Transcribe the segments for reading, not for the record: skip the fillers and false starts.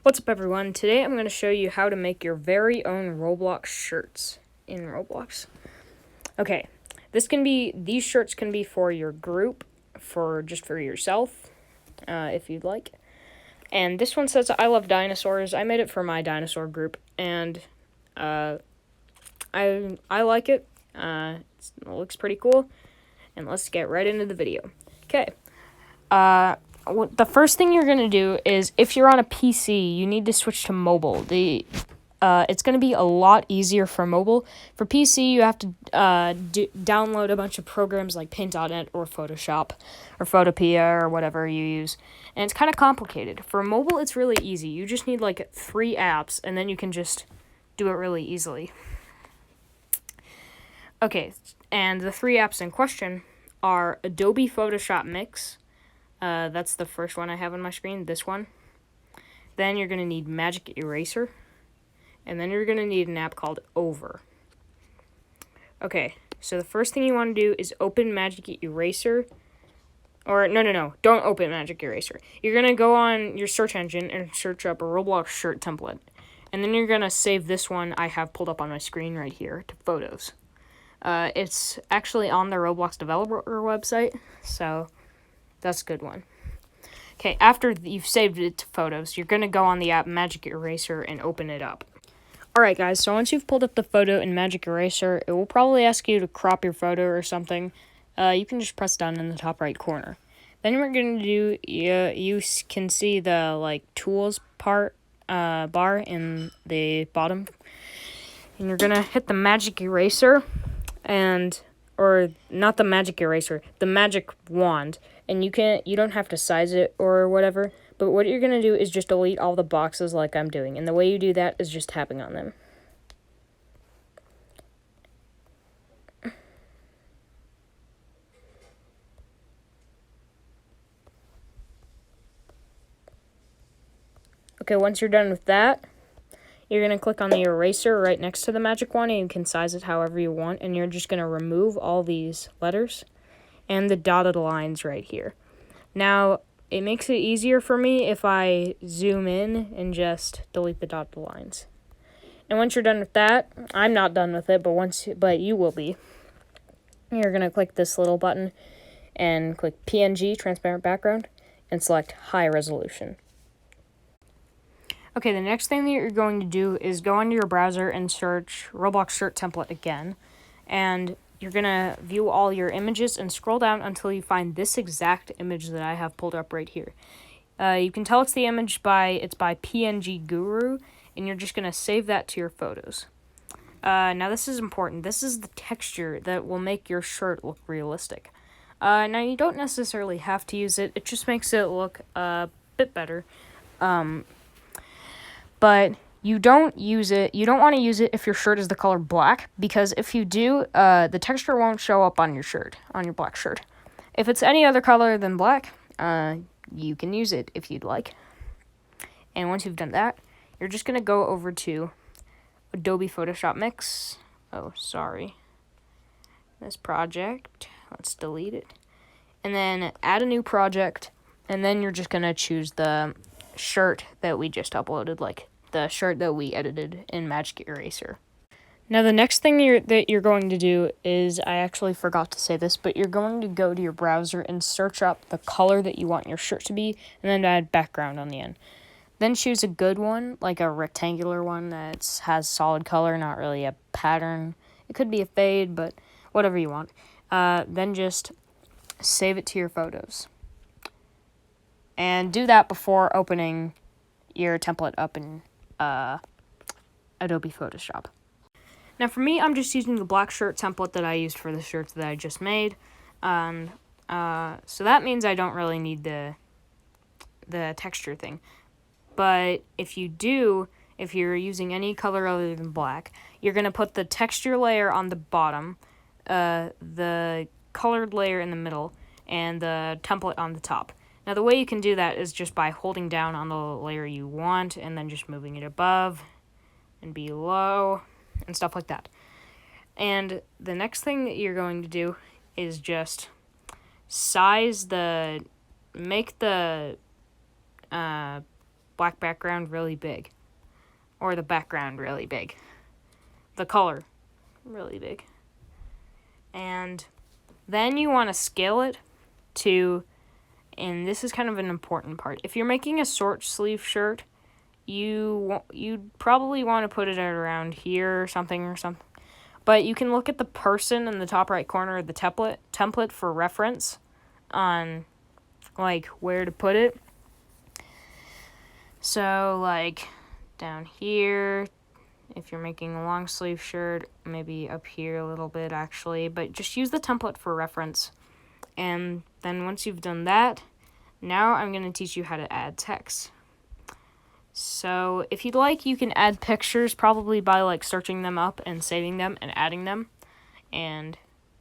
What's up, everyone? Today I'm going to show you how to make your very own Roblox shirts in Roblox. Okay, these shirts can be for your group, for yourself, if you'd like. And this one says, "I love dinosaurs." I made it for my dinosaur group, and I like it. It looks pretty cool. And let's get right into the video. Okay. The first thing you're going to do is, if you're on a PC, you need to switch to mobile. It's going to be a lot easier for mobile. For PC, you have to download a bunch of programs like Paint.net or Photoshop or Photopea or whatever you use. And it's kind of complicated. For mobile, it's really easy. You just need like 3 apps, and then you can just do it really easily. Okay, and the 3 apps in question are Adobe Photoshop Mix. That's the first one I have on my screen, this one. Then you're going to need Magic Eraser. And then you're going to need an app called Over. Okay, so the first thing you want to do is open Magic Eraser. Or, no, don't open Magic Eraser. You're going to go on your search engine and search up a Roblox shirt template. And then you're going to save this one I have pulled up on my screen right here to Photos. It's actually on the Roblox developer website, so that's a good one. Okay, after you've saved it to Photos, you're going to go on the app Magic Eraser and open it up. Alright guys, so once you've pulled up the photo in Magic Eraser, it will probably ask you to crop your photo or something. You can just press down in the top right corner. Then we're going to do, you can see the tools bar in the bottom. And you're going to hit the Magic Eraser, or not the Magic Eraser, the Magic Wand. And you don't have to size it or whatever, but what you're going to do is just delete all the boxes like I'm doing. And the way you do that is just tapping on them. Okay, once you're done with that, you're going to click on the eraser right next to the magic wand, and you can size it however you want. And you're just going to remove all these letters and the dotted lines right here. Now, it makes it easier for me if I zoom in and just delete the dotted lines. And once you're done with that, I'm not done with it, but you will be. You're going to click this little button and click PNG, transparent background, and select high resolution. Okay, the next thing that you're going to do is go into your browser and search Roblox shirt template again. And you're going to view all your images and scroll down until you find this exact image that I have pulled up right here. You can tell it's the image by PNG Guru, and you're just going to save that to your photos. Now this is important. This is the texture that will make your shirt look realistic. Now you don't necessarily have to use it. It just makes it look a bit better. But you don't want to use it if your shirt is the color black, because if you do, the texture won't show up on your black shirt. If it's any other color than black, you can use it if you'd like. And once you've done that, you're just going to go over to Adobe Photoshop Mix. Oh, sorry. This project. Let's delete it. And then add a new project, and then you're just going to choose the shirt that we just uploaded, like the shirt that we edited in Magic Eraser. Now the next thing that you're going to do is, I actually forgot to say this, but you're going to go to your browser and search up the color that you want your shirt to be, and then add background on the end. Then choose a good one, like a rectangular one that has solid color, not really a pattern. It could be a fade, but whatever you want. Then just save it to your photos. And do that before opening your template up in Adobe Photoshop. Now for me, I'm just using the black shirt template that I used for the shirts that I just made. So that means I don't really need the texture thing. But if you're using any color other than black, you're going to put the texture layer on the bottom, the colored layer in the middle, and the template on the top. Now, the way you can do that is just by holding down on the layer you want and then just moving it above and below and stuff like that. And the next thing that you're going to do is just make the black background really big. Or the background really big. The color really big. And then you want to scale it to, and this is kind of an important part. If you're making a short sleeve shirt, you'd probably want to put it around here or something. But you can look at the person in the top right corner of the template for reference on like where to put it. So like down here, if you're making a long sleeve shirt, maybe up here a little bit actually, but just use the template for reference. And then once you've done that, now I'm going to teach you how to add text. So if you'd like, you can add pictures probably by like searching them up and saving them and adding them.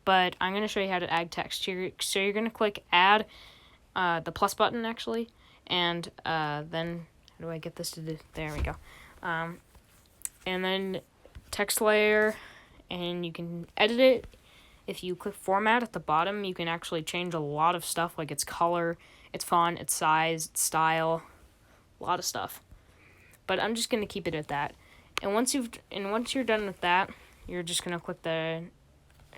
But I'm going to show you how to add text. So you're going to click add, the plus button actually, and then how do I get this to do? There we go. And then text layer, and you can edit it. If you click format at the bottom, you can actually change a lot of stuff, like its color, its font, its size, its style, a lot of stuff. But I'm just going to keep it at that. And once you're done with that, you're just going to click the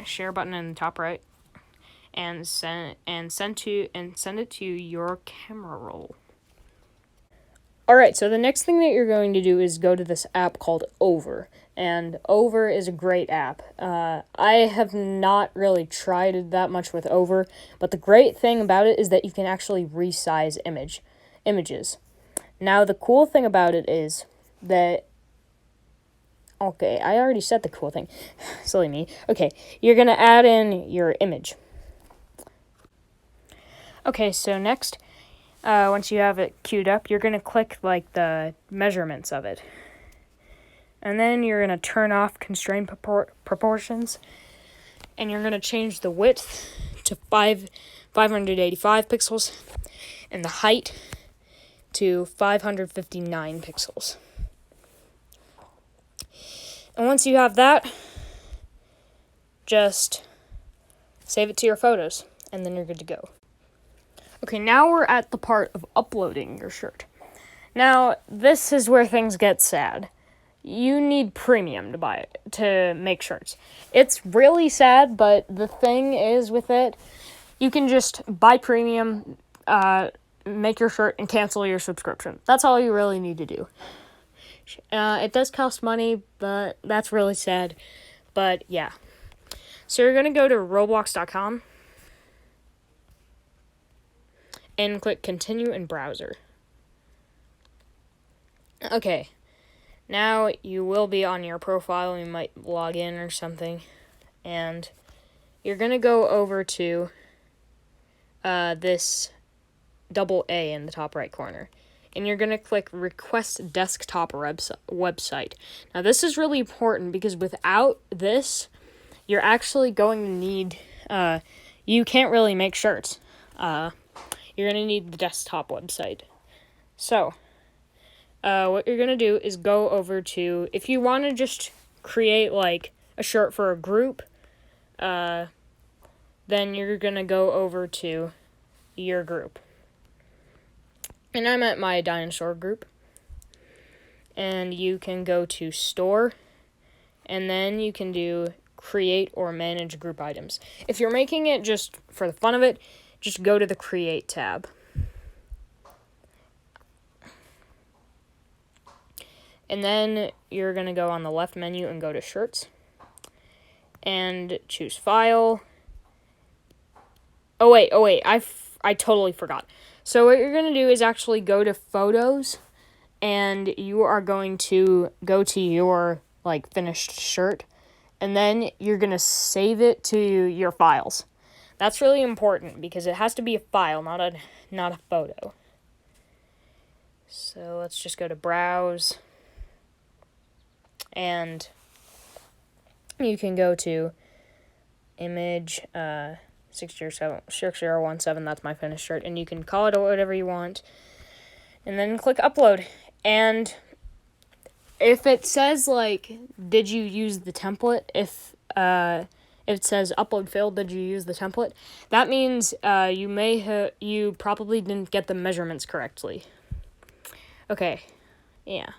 share button in the top right and send it to your camera roll. All right, so the next thing that you're going to do is go to this app called Over, and Over is a great app. I have not really tried it that much with Over, but the great thing about it is that you can actually resize images. Now, the cool thing about it is that, okay, I already said the cool thing. Silly me. Okay, you're going to add in your image. Okay, so next, once you have it queued up, you're going to click like the measurements of it. And then you're going to turn off constrained proportions. And you're going to change the width to 585 pixels and the height to 559 pixels. And once you have that, just save it to your photos, and then you're good to go. Okay, now we're at the part of uploading your shirt. Now, this is where things get sad. You need premium to make shirts. It's really sad, but the thing is with it, you can just buy premium, make your shirt, and cancel your subscription. That's all you really need to do. It does cost money, but that's really sad. But yeah. So you're going to go to roblox.com and click continue in browser. Okay. Now you will be on your profile. You might log in or something. And you're going to go over to this double A in the top right corner. And you're going to click request desktop website. Now this is really important because without this, you're actually going to need, you can't really make shirts. You're going to need the desktop website. So, what you're going to do is go over to, if you want to just create like a shirt for a group, then you're going to go over to your group. And I'm at my dinosaur group. And you can go to store, and then you can do create or manage group items. If you're making it just for the fun of it, just go to the create tab. And then you're going to go on the left menu and go to shirts. And choose file. Oh wait, I totally forgot. So what you're going to do is actually go to photos, and you are going to go to your like finished shirt, and then you're going to save it to your files. That's really important because it has to be a file, not a photo. So let's just go to browse, and you can go to image 6017, that's my finished shirt, and you can call it whatever you want, and then click upload. And if it says like, did you use the template, if it says upload failed, did you use the template, that means you probably didn't get the measurements correctly. Okay, yeah.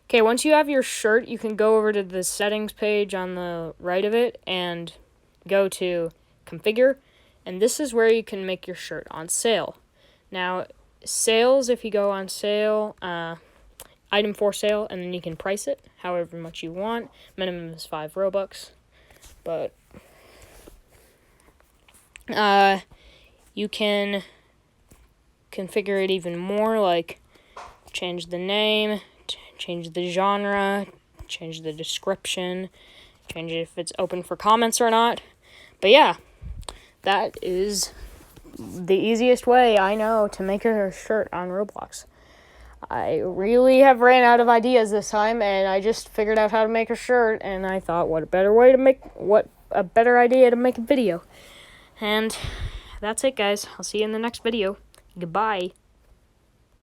Okay, once you have your shirt, you can go over to the settings page on the right of it and go to configure, and this is where you can make your shirt on sale. Now, sales, if you go on sale, item for sale, and then you can price it however much you want. Minimum is 5 Robux, but you can configure it even more, like change the name, change the genre, change the description, change it if it's open for comments or not. But yeah, that is the easiest way I know to make a shirt on Roblox. I really have ran out of ideas this time, and I just figured out how to make a shirt, and I thought, what a better idea to make a video. And that's it, guys. I'll see you in the next video. Goodbye.